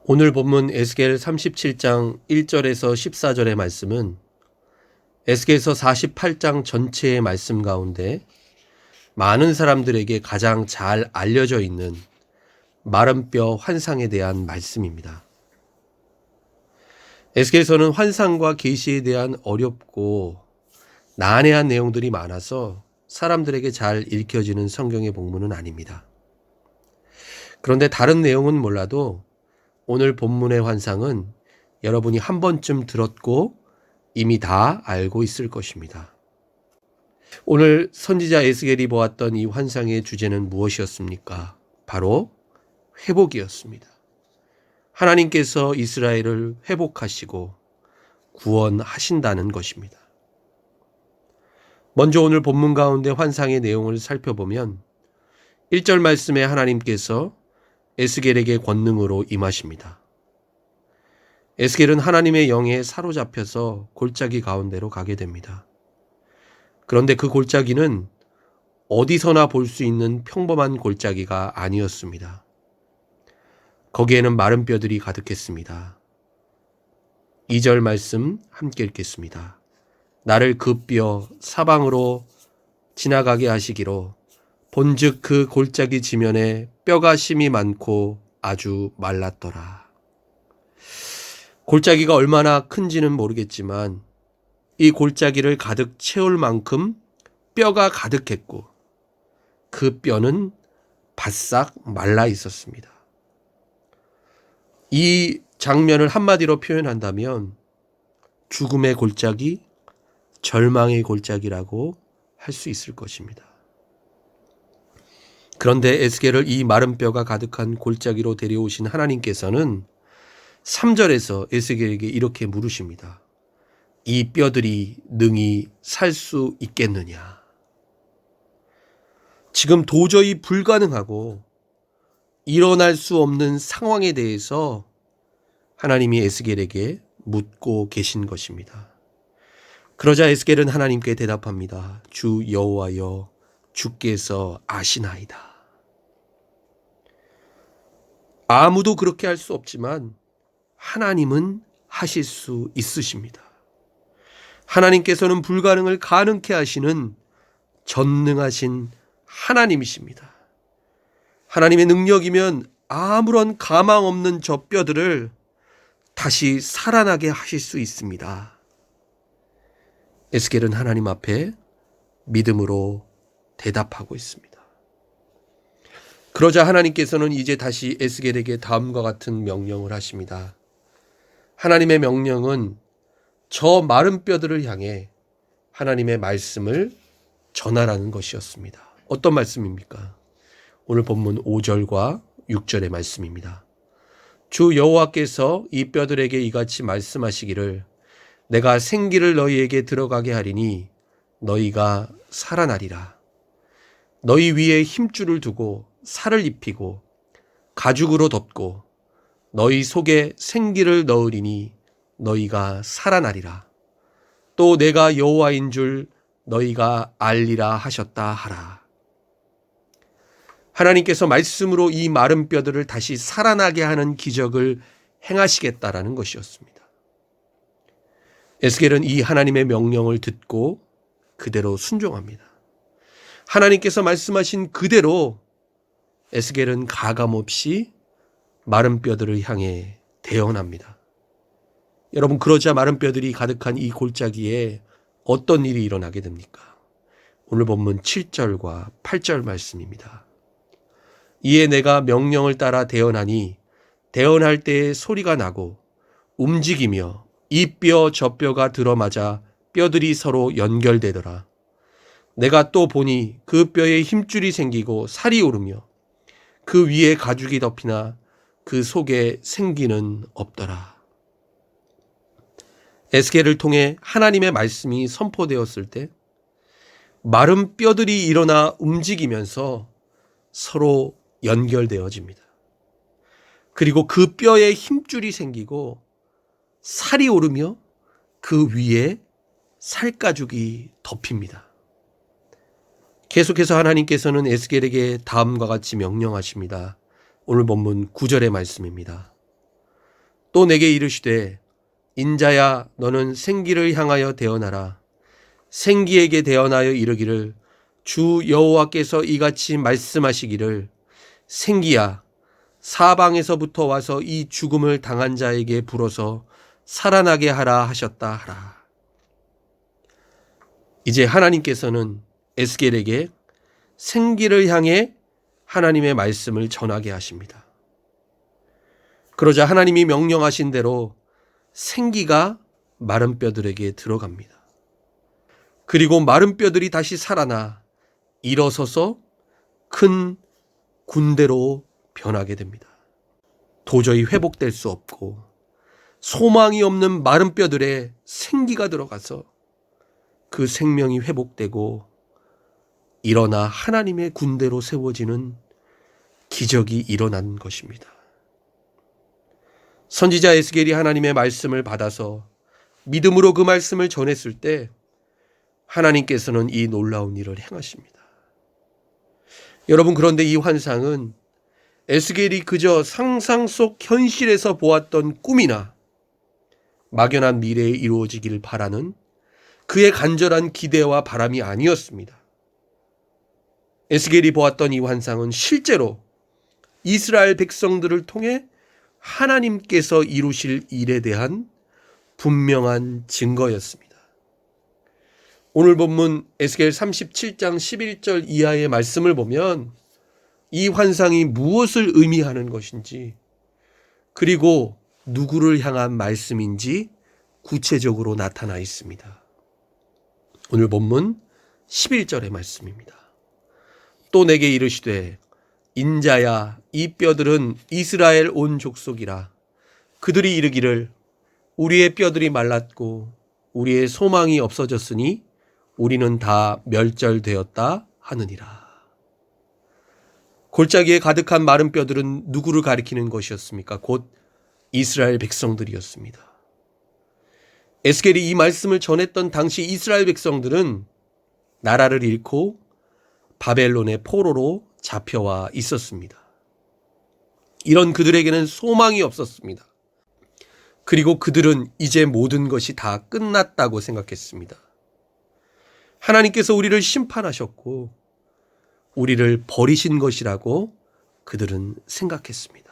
오늘 본문 에스겔 37장 1절에서 14절의 말씀은 에스겔서 48장 전체의 말씀 가운데 많은 사람들에게 가장 잘 알려져 있는 마른 뼈 환상에 대한 말씀입니다. 에스겔서는 환상과 계시에 대한 어렵고 난해한 내용들이 많아서 사람들에게 잘 읽혀지는 성경의 본문은 아닙니다. 그런데 다른 내용은 몰라도 오늘 본문의 환상은 여러분이 한 번쯤 들었고 이미 다 알고 있을 것입니다. 오늘 선지자 에스겔이 보았던 이 환상의 주제는 무엇이었습니까? 바로 회복이었습니다. 하나님께서 이스라엘을 회복하시고 구원하신다는 것입니다. 먼저 오늘 본문 가운데 환상의 내용을 살펴보면 1절 말씀에 하나님께서 에스겔에게 권능으로 임하십니다. 에스겔은 하나님의 영에 사로잡혀서 골짜기 가운데로 가게 됩니다. 그런데 그 골짜기는 어디서나 볼 수 있는 평범한 골짜기가 아니었습니다. 거기에는 마른 뼈들이 가득했습니다. 2절 말씀 함께 읽겠습니다. 나를 그 뼈 사방으로 지나가게 하시기로 본즉 그 골짜기 지면에 뼈가 심이 많고 아주 말랐더라. 골짜기가 얼마나 큰지는 모르겠지만 이 골짜기를 가득 채울 만큼 뼈가 가득했고 그 뼈는 바싹 말라 있었습니다. 이 장면을 한마디로 표현한다면 죽음의 골짜기, 절망의 골짜기라고 할 수 있을 것입니다. 그런데 에스겔을 이 마른 뼈가 가득한 골짜기로 데려오신 하나님께서는 3절에서 에스겔에게 이렇게 물으십니다. 이 뼈들이 능히 살 수 있겠느냐? 지금 도저히 불가능하고 일어날 수 없는 상황에 대해서 하나님이 에스겔에게 묻고 계신 것입니다. 그러자 에스겔은 하나님께 대답합니다. 주 여호와여, 주께서 아시나이다. 아무도 그렇게 할 수 없지만 하나님은 하실 수 있으십니다. 하나님께서는 불가능을 가능케 하시는 전능하신 하나님이십니다. 하나님의 능력이면 아무런 가망 없는 저 뼈들을 다시 살아나게 하실 수 있습니다. 에스겔은 하나님 앞에 믿음으로 대답하고 있습니다. 그러자 하나님께서는 이제 다시 에스겔에게 다음과 같은 명령을 하십니다. 하나님의 명령은 저 마른 뼈들을 향해 하나님의 말씀을 전하라는 것이었습니다. 어떤 말씀입니까? 오늘 본문 5절과 6절의 말씀입니다. 주 여호와께서 이 뼈들에게 이같이 말씀하시기를 내가 생기를 너희에게 들어가게 하리니 너희가 살아나리라. 너희 위에 힘줄을 두고 살을 입히고 가죽으로 덮고 너희 속에 생기를 넣으리니 너희가 살아나리라. 또 내가 여호와인 줄 너희가 알리라 하셨다 하라. 하나님께서 말씀으로 이 마른 뼈들을 다시 살아나게 하는 기적을 행하시겠다라는 것이었습니다. 에스겔은 이 하나님의 명령을 듣고 그대로 순종합니다. 하나님께서 말씀하신 그대로 에스겔은 가감없이 마른 뼈들을 향해 대언합니다. 여러분, 그러자 마른 뼈들이 가득한 이 골짜기에 어떤 일이 일어나게 됩니까? 오늘 본문 7절과 8절 말씀입니다. 이에 내가 명령을 따라 대언하니 대언할 때에 소리가 나고 움직이며 이 뼈 저 뼈가 들어맞아 뼈들이 서로 연결되더라. 내가 또 보니 그 뼈에 힘줄이 생기고 살이 오르며 그 위에 가죽이 덮이나 그 속에 생기는 없더라. 에스겔을 통해 하나님의 말씀이 선포되었을 때 마른 뼈들이 일어나 움직이면서 서로 연결되어집니다. 그리고 그 뼈에 힘줄이 생기고 살이 오르며 그 위에 살가죽이 덮입니다. 계속해서 하나님께서는 에스겔에게 다음과 같이 명령하십니다. 오늘 본문 9절의 말씀입니다. 또 내게 이르시되 인자야 너는 생기를 향하여 대언하라. 생기에게 대언하여 이르기를 주 여호와께서 이같이 말씀하시기를 생기야 사방에서부터 와서 이 죽음을 당한 자에게 불어서 살아나게 하라 하셨다 하라. 이제 하나님께서는 에스겔에게 생기를 향해 하나님의 말씀을 전하게 하십니다. 그러자 하나님이 명령하신 대로 생기가 마른 뼈들에게 들어갑니다. 그리고 마른 뼈들이 다시 살아나 일어서서 큰 군대로 변하게 됩니다. 도저히 회복될 수 없고 소망이 없는 마른 뼈들에 생기가 들어가서 그 생명이 회복되고 일어나 하나님의 군대로 세워지는 기적이 일어난 것입니다. 선지자 에스겔이 하나님의 말씀을 받아서 믿음으로 그 말씀을 전했을 때 하나님께서는 이 놀라운 일을 행하십니다. 여러분, 그런데 이 환상은 에스겔이 그저 상상 속 현실에서 보았던 꿈이나 막연한 미래에 이루어지기를 바라는 그의 간절한 기대와 바람이 아니었습니다. 에스겔이 보았던 이 환상은 실제로 이스라엘 백성들을 통해 하나님께서 이루실 일에 대한 분명한 증거였습니다. 오늘 본문 에스겔 37장 11절 이하의 말씀을 보면 이 환상이 무엇을 의미하는 것인지, 그리고 누구를 향한 말씀인지 구체적으로 나타나 있습니다. 오늘 본문 11절의 말씀입니다. 또 내게 이르시되 인자야 이 뼈들은 이스라엘 온 족속이라. 그들이 이르기를 우리의 뼈들이 말랐고 우리의 소망이 없어졌으니 우리는 다 멸절되었다 하느니라. 골짜기에 가득한 마른 뼈들은 누구를 가리키는 것이었습니까? 곧 이스라엘 백성들이었습니다. 에스겔이 이 말씀을 전했던 당시 이스라엘 백성들은 나라를 잃고 바벨론의 포로로 잡혀와 있었습니다. 이런 그들에게는 소망이 없었습니다. 그리고 그들은 이제 모든 것이 다 끝났다고 생각했습니다. 하나님께서 우리를 심판하셨고 우리를 버리신 것이라고 그들은 생각했습니다.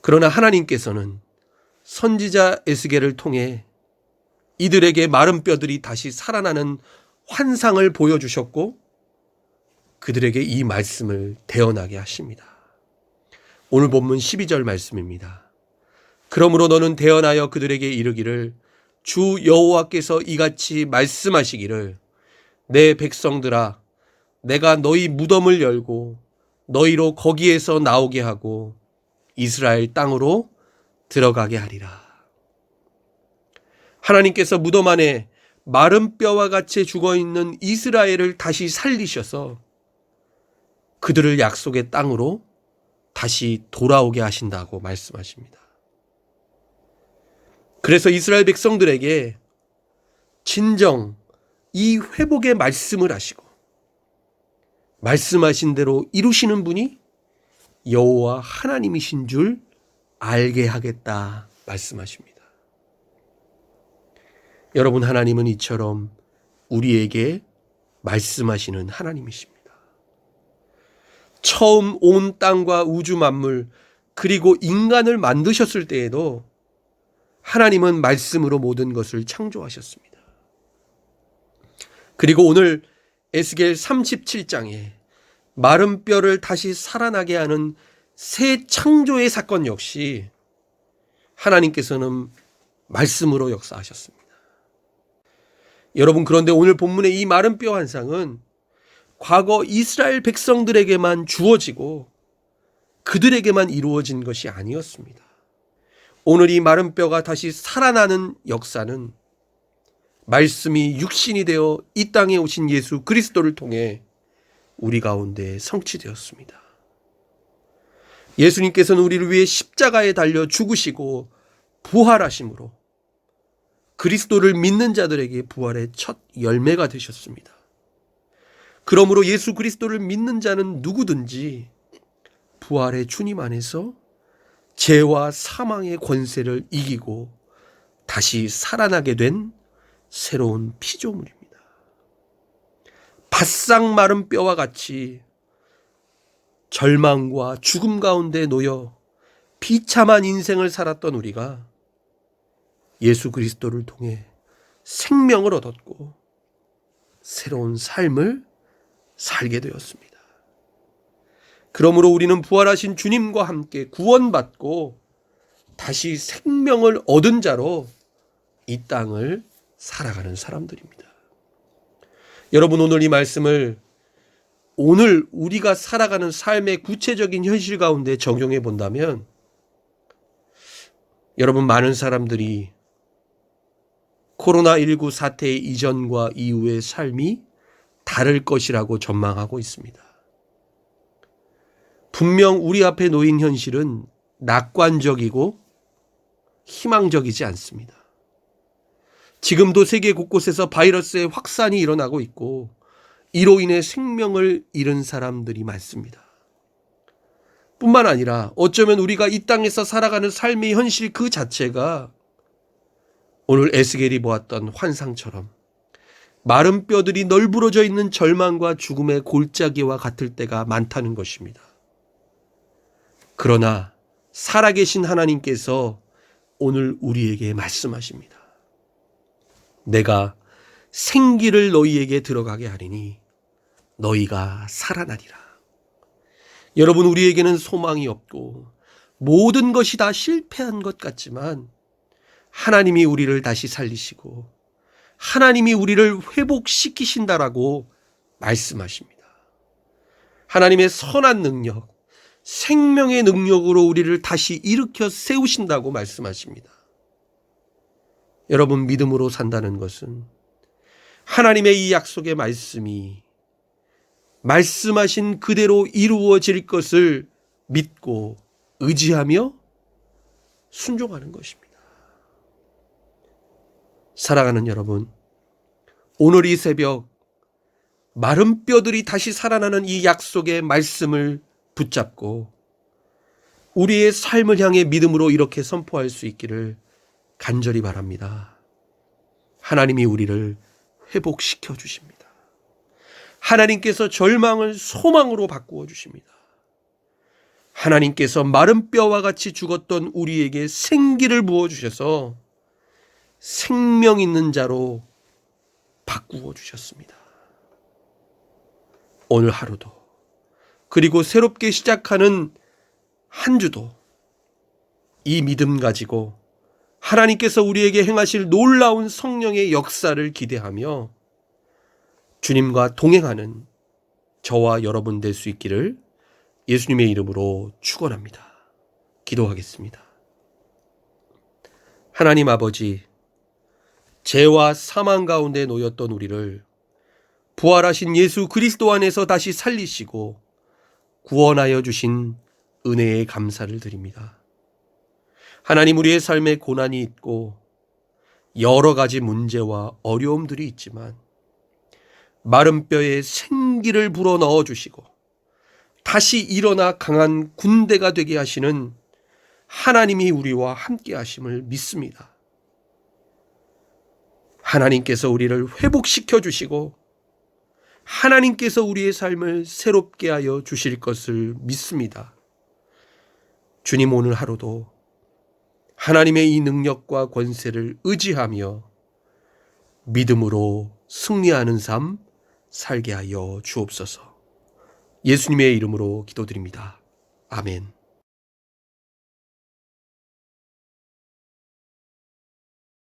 그러나 하나님께서는 선지자 에스겔을 통해 이들에게 마른 뼈들이 다시 살아나는 환상을 보여주셨고 그들에게 이 말씀을 대언하게 하십니다. 오늘 본문 12절 말씀입니다. 그러므로 너는 대언하여 그들에게 이르기를 주 여호와께서 이같이 말씀하시기를 내 백성들아 내가 너희 무덤을 열고 너희로 거기에서 나오게 하고 이스라엘 땅으로 들어가게 하리라. 하나님께서 무덤 안에 마른 뼈와 같이 죽어있는 이스라엘을 다시 살리셔서 그들을 약속의 땅으로 다시 돌아오게 하신다고 말씀하십니다. 그래서 이스라엘 백성들에게 진정 이 회복의 말씀을 하시고 말씀하신 대로 이루시는 분이 여호와 하나님이신 줄 알게 하겠다 말씀하십니다. 여러분, 하나님은 이처럼 우리에게 말씀하시는 하나님이십니다. 처음 온 땅과 우주 만물 그리고 인간을 만드셨을 때에도 하나님은 말씀으로 모든 것을 창조하셨습니다. 그리고 오늘 에스겔 37장에 마른 뼈를 다시 살아나게 하는 새 창조의 사건 역시 하나님께서는 말씀으로 역사하셨습니다. 여러분, 그런데 오늘 본문의 이 마른 뼈 환상은 과거 이스라엘 백성들에게만 주어지고 그들에게만 이루어진 것이 아니었습니다. 오늘 이 마른 뼈가 다시 살아나는 역사는 말씀이 육신이 되어 이 땅에 오신 예수 그리스도를 통해 우리 가운데 성취되었습니다. 예수님께서는 우리를 위해 십자가에 달려 죽으시고 부활하심으로 그리스도를 믿는 자들에게 부활의 첫 열매가 되셨습니다. 그러므로 예수 그리스도를 믿는 자는 누구든지 부활의 주님 안에서 죄와 사망의 권세를 이기고 다시 살아나게 된 새로운 피조물입니다. 바싹 마른 뼈와 같이 절망과 죽음 가운데 놓여 비참한 인생을 살았던 우리가 예수 그리스도를 통해 생명을 얻었고 새로운 삶을 살게 되었습니다. 그러므로 우리는 부활하신 주님과 함께 구원받고 다시 생명을 얻은 자로 이 땅을 살아가는 사람들입니다. 여러분, 오늘 이 말씀을 오늘 우리가 살아가는 삶의 구체적인 현실 가운데 적용해 본다면 여러분, 많은 사람들이 코로나19 사태 이전과 이후의 삶이 다를 것이라고 전망하고 있습니다. 분명 우리 앞에 놓인 현실은 낙관적이고 희망적이지 않습니다. 지금도 세계 곳곳에서 바이러스의 확산이 일어나고 있고 이로 인해 생명을 잃은 사람들이 많습니다. 뿐만 아니라 어쩌면 우리가 이 땅에서 살아가는 삶의 현실 그 자체가 오늘 에스겔이 보았던 환상처럼 마른 뼈들이 널브러져 있는 절망과 죽음의 골짜기와 같을 때가 많다는 것입니다. 그러나 살아계신 하나님께서 오늘 우리에게 말씀하십니다. 내가 생기를 너희에게 들어가게 하리니 너희가 살아나리라. 여러분, 우리에게는 소망이 없고 모든 것이 다 실패한 것 같지만 하나님이 우리를 다시 살리시고 하나님이 우리를 회복시키신다라고 말씀하십니다. 하나님의 선한 능력, 생명의 능력으로 우리를 다시 일으켜 세우신다고 말씀하십니다. 여러분, 믿음으로 산다는 것은 하나님의 이 약속의 말씀이 말씀하신 그대로 이루어질 것을 믿고 의지하며 순종하는 것입니다. 사랑하는 여러분, 오늘 이 새벽 마른 뼈들이 다시 살아나는 이 약속의 말씀을 붙잡고 우리의 삶을 향해 믿음으로 이렇게 선포할 수 있기를 간절히 바랍니다. 하나님이 우리를 회복시켜 주십니다. 하나님께서 절망을 소망으로 바꾸어 주십니다. 하나님께서 마른 뼈와 같이 죽었던 우리에게 생기를 부어 주셔서 생명 있는 자로 바꾸어 주셨습니다. 오늘 하루도 그리고 새롭게 시작하는 한 주도 이 믿음 가지고 하나님께서 우리에게 행하실 놀라운 성령의 역사를 기대하며 주님과 동행하는 저와 여러분 될 수 있기를 예수님의 이름으로 축원합니다. 기도하겠습니다. 하나님 아버지, 죄와 사망 가운데 놓였던 우리를 부활하신 예수 그리스도 안에서 다시 살리시고 구원하여 주신 은혜에 감사를 드립니다. 하나님, 우리의 삶에 고난이 있고 여러 가지 문제와 어려움들이 있지만 마른 뼈에 생기를 불어 넣어 주시고 다시 일어나 강한 군대가 되게 하시는 하나님이 우리와 함께 하심을 믿습니다. 하나님께서 우리를 회복시켜 주시고 하나님께서 우리의 삶을 새롭게 하여 주실 것을 믿습니다. 주님, 오늘 하루도 하나님의 이 능력과 권세를 의지하며 믿음으로 승리하는 삶 살게 하여 주옵소서. 예수님의 이름으로 기도드립니다. 아멘.